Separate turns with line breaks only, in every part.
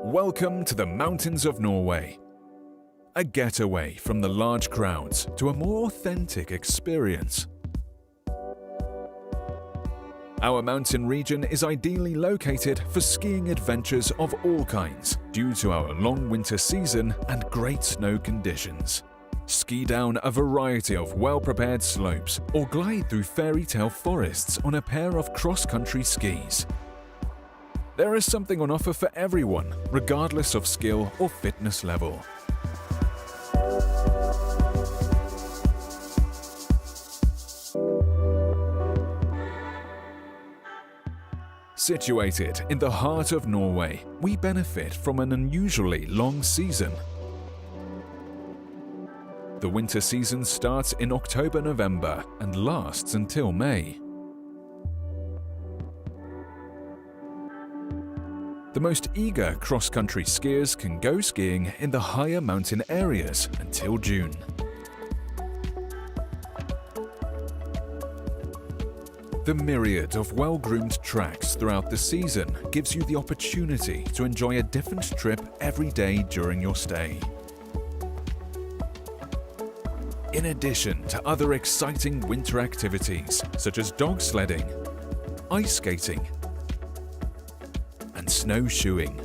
Welcome to the mountains of Norway. A getaway from the large crowds to a more authentic experience. Our mountain region is ideally located for skiing adventures of all kinds due to our long winter season and great snow conditions. Ski down a variety of well-prepared slopes or glide through fairy tale forests on a pair of cross-country skis. There is something on offer for everyone, regardless of skill or fitness level. Situated in the heart of Norway, we benefit from an unusually long season. The winter season starts in October-November and lasts until May. The most eager cross-country skiers can go skiing in the higher mountain areas until June. The myriad of well-groomed tracks throughout the season gives you the opportunity to enjoy a different trip every day during your stay. In addition to other exciting winter activities such as dog sledding, ice skating, and snowshoeing.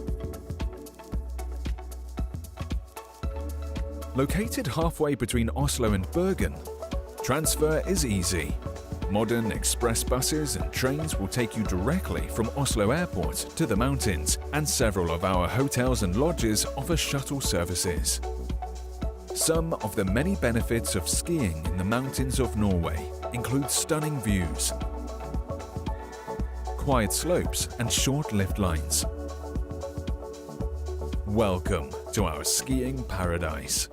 Located halfway between Oslo and Bergen, transfer is easy. Modern express buses and trains will take you directly from Oslo Airport to the mountains, and several of our hotels and lodges offer shuttle services. Some of the many benefits of skiing in the mountains of Norway include stunning views, quiet slopes and short lift lines. Welcome to our skiing paradise.